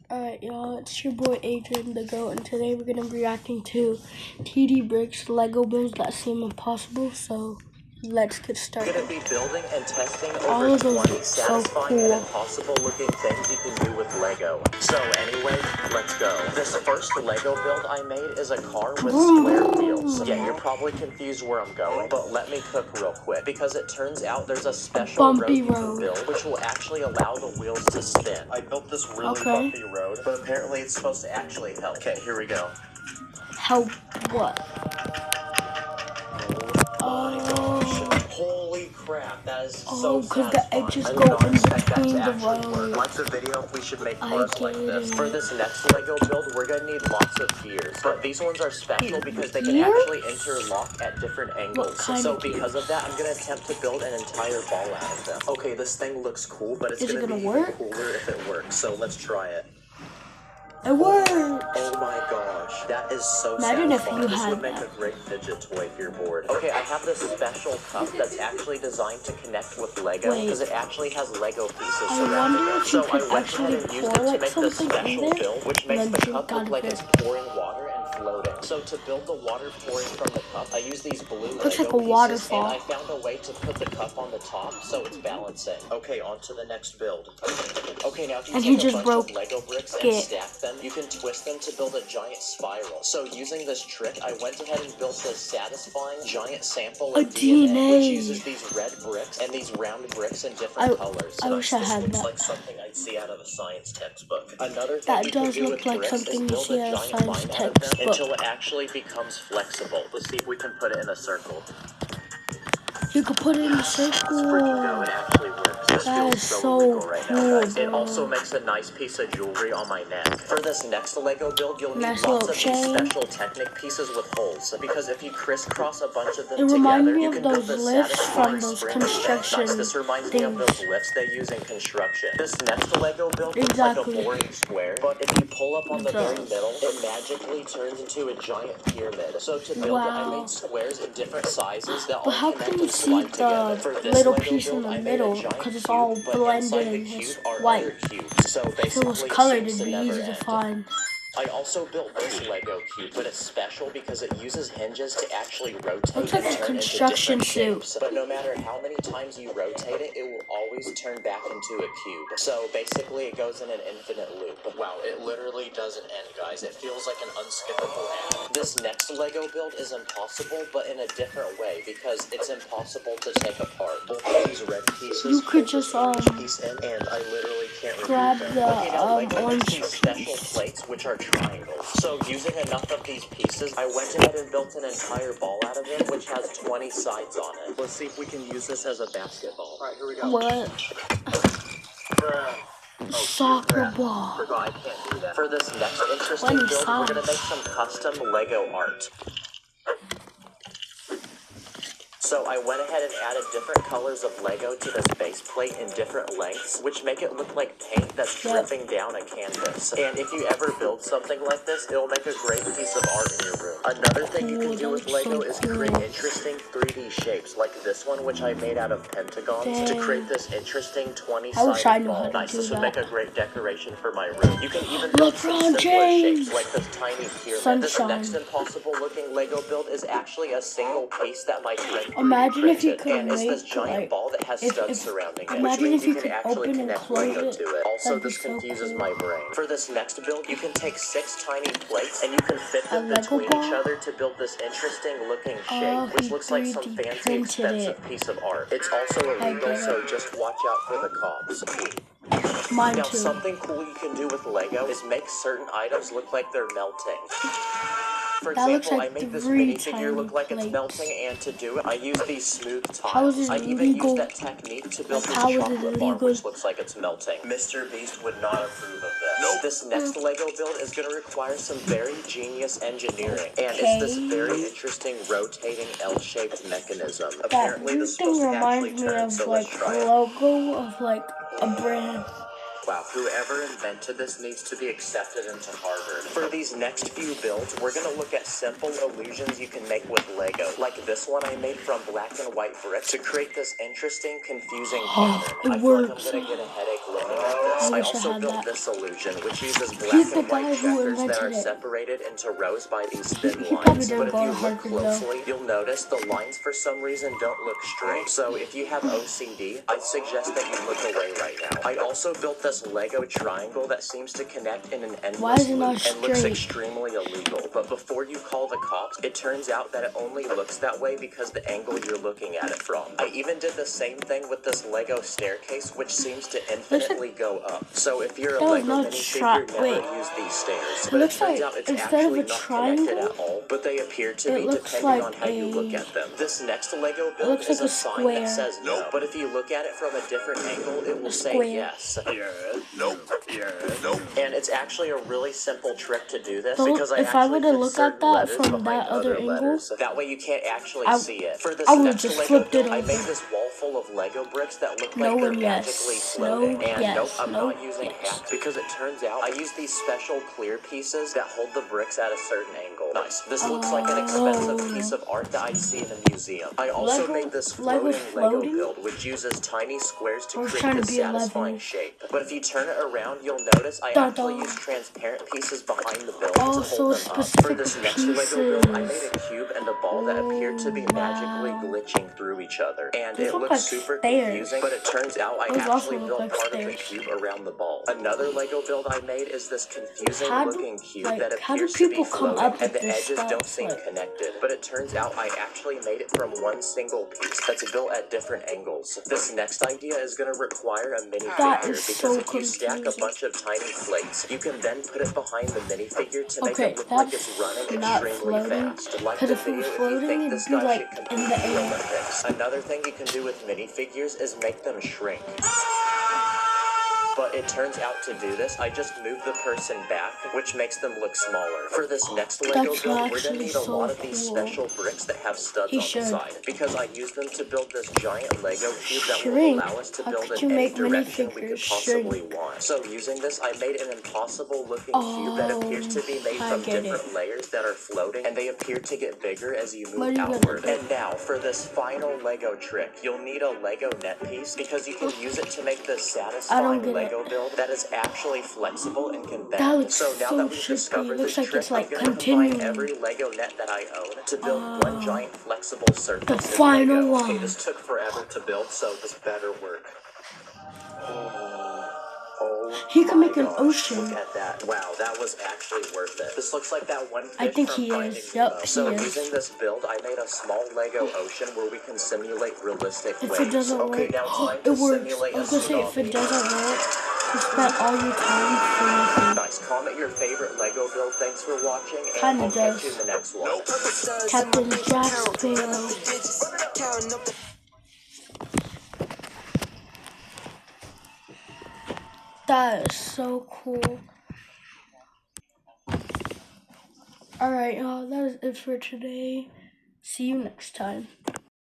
Alright, y'all, it's your boy Adrian the Goat, and today we're going to be reacting to TD Bricks Lego builds that seem impossible, so let's get started. We're going to be building and testing All over of those 20 look so satisfying cool. and impossible looking things you can do with Lego. So anyway, let's go. This first Lego build I made is a car with square wheels. Yeah, you're probably confused where I'm going, but let me cook real quick, because it turns out there's a special road you can build, which will actually allow the wheels to spin. I built this really bumpy road, but apparently it's supposed to actually help. Okay, here we go. Help what? My gosh. Holy crap, that is so because the edges I go in expect that between to the actually work. road. Watch the video if we should make cars like this. For this next Lego build, we're gonna need lots of gears. But these ones are special because they can actually interlock at different angles. So because of that, I'm gonna attempt to build an entire ball out of them. Okay, this thing looks cool, but it's gonna be even cooler if it works. So let's try it. It works! Oh my gosh, that is so satisfying. This would make a great fidget toy if you're bored. Okay, I have this special cup that's actually designed to connect with Lego because it actually has Lego pieces surrounding it. So I went ahead and used it to make this special build, which makes the cup look like it's pouring water and floating. So to build the water pouring from the cup, I use these blue Lego pieces, and I found a way to put the cup on the top so it's balancing. Okay, on to the next build. Okay, now if you take a bunch of Lego bricks and stack them, you can twist them to build a giant spiral. So using this trick, I went ahead and built this satisfying giant sample of DNA, which uses these red bricks and these round bricks in different colors. I wish I had that. This looks like something I'd see out of a science textbook. Another thing you can do with bricks is build a giant line out of them until it actually becomes flexible. Let's see if we can put it in a circle. You could put it in a circle. It actually works. This that feels is so so illegal right cool, now, guys. bro. It also makes a nice piece of jewelry on my neck. For this next Lego build, you'll need lots of these special Technic pieces with holes, because if you crisscross a bunch of them together, you can build this satisfying spring effect. This reminds me of those lifts they use in construction. This next Lego build looks like a boring square, but if you pull up on the very middle, it magically turns into a giant pyramid. So to build it, I made squares in different sizes that all connect and slide together. For this little Lego piece build, in the I made a middle giant because it's cube, all but blended inside the and cube it's are white. other cubes. So If it was basically, colored, it seems it'd to be never easy to end. find. I also built this Lego cube, but it's special because it uses hinges to actually rotate and turn into different shapes. But no matter how many times you rotate it, it will always turn back into a cube. So basically, it goes in an infinite loop. Wow, it literally doesn't end, guys. It feels like an unskippable ad. This next Lego build is impossible, but in a different way, because it's impossible to take apart. Both of these red pieces, you could just piece in, and I literally can't grab remove the them. Okay, now Lego orange makes these special plates, which are triangles. So using enough of these pieces, I went ahead and built an entire ball out of them, which has 20 sides on it. Let's see if we can use this as a basketball. All right, here we go. What? Soccer ball. Forgot I can't do that. For this next interesting build, we're gonna make some custom Lego art. So I went ahead and added different colors of Lego to this base plate in different lengths, which make it look like paint that's dripping down a canvas. And if you ever build something like this, it'll make a great piece of art in your room. Another thing you can do with Lego is create interesting 3D shapes, like this one, which I made out of pentagons, to create this interesting 20-sided ball. Nice, this would make a great decoration for my room. You can even build some simpler shapes, like this tiny pyramid. This next impossible-looking Lego build is actually a single piece that my friend imagine if you could and it's make this giant ball that has studs surrounding it, which imagine means if you can could actually open and connect close Lego it. to it. Also, That'd be this so confuses cool. my brain. For this next build, you can take 6 tiny plates and you can fit them between each other to build this interesting looking shape, which looks like some fancy, expensive piece of art. It's also illegal, so just watch out for the cops. Mine now, too. something cool you can do with Lego is make certain items look like they're melting. For example, I made this minifigure look like it's melting, and to do it, I use these smooth tiles. I even use that technique to build this chocolate bar, which looks like it's melting. Mr. Beast would not approve of this. Nope. This next Lego build is going to require some very genius engineering, and it's this very interesting rotating L-shaped mechanism. Apparently, this is supposed to actually turn, so let's try it. Logo of like a brand. Wow, whoever invented this needs to be accepted into Harvard. For these next few builds, we're going to look at simple illusions you can make with Lego, like this one I made from black and white bricks to create this interesting, confusing pattern. I feel like I'm going to get a headache looking this. I also built this illusion, which uses black and white checkers that are separated into rows by these thin lines. But if you look closely, you'll notice the lines for some reason don't look straight. So if you have OCD, I suggest that you look away right now. I also built this Lego triangle that seems to connect in an endless loop and looks extremely illegal. But before you call the cops, it turns out that it only looks that way because the angle you're looking at it from. I even did the same thing with this Lego staircase, which seems to infinitely go up. So if you're a Lego minifigure, never use these stairs. But it turns out it's actually not connected at all, but they appear to be depending on how you look at them. This next Lego build is a sign that says no, but if you look at it from a different angle, it will say yes. Nope. Nope. And it's actually a really simple trick to do this because if I were to look at that from that other angle, that way you can't actually see it. For this next Lego build, I made this wall full of Lego bricks that look like they're magically floating. And nope, I'm not using hacks because it turns out I use these special clear pieces that hold the bricks at a certain angle. Nice. This looks like an expensive piece of art that I'd see in a museum. I also made this floating Lego build, which uses tiny squares to create this satisfying shape. But if you turn it around, you'll notice I actually use transparent pieces behind the build to hold them up. For this next Lego build, I made a cube and a ball that appeared to be magically glitching through each other. And it looks super confusing, but it turns out I actually built part of the cube around the ball. Another Lego build I made is this confusing looking cube that appears to be floating, and the edges don't seem connected. But it turns out I actually made it from one single piece that's built at different angles. This next idea is going to require a minifigure because if you stack a bunch of tiny plates, you can then put it behind the minifigure to make it look like it's running extremely fast. Like the video if you think this guy should compete in the Olympics. Another thing you can do with minifigures is make them shrink. But it turns out to do this, I just move the person back, which makes them look smaller. For this next Lego build, we're going to need a lot of these special bricks that have studs on the side, because I use them to build this giant Lego cube that will allow us to build in any direction we could possibly want. So using this, I made an impossible looking cube that appears to be made from different layers that are floating, and they appear to get bigger as you move outward. And now, for this final Lego trick, you'll need a Lego net piece, because you can use it to make this satisfying Lego build that is actually flexible and can bend. So now that we've discovered this trick, I'm going to combine every Lego net that I own to build one giant flexible surface. The final one. Okay, this took forever to build, so this better work. He can make an ocean. Look at that. Wow, that was actually worth it. This looks like that one fish I think from he Finding is. Nemo. Yep, so he is. using this build, I made a small Lego ocean where we can simulate realistic If waves. it doesn't work, now time it to works. simulate I was gonna say, if it tsunami. doesn't work, you spent all your time for nothing. Nice. Comment your favorite Lego build. Thanks for watching, and Kinda I'll catch you does. in the next one. Captain Jack Sparrow. That is so cool. Alright, y'all, that is it for today. See you next time.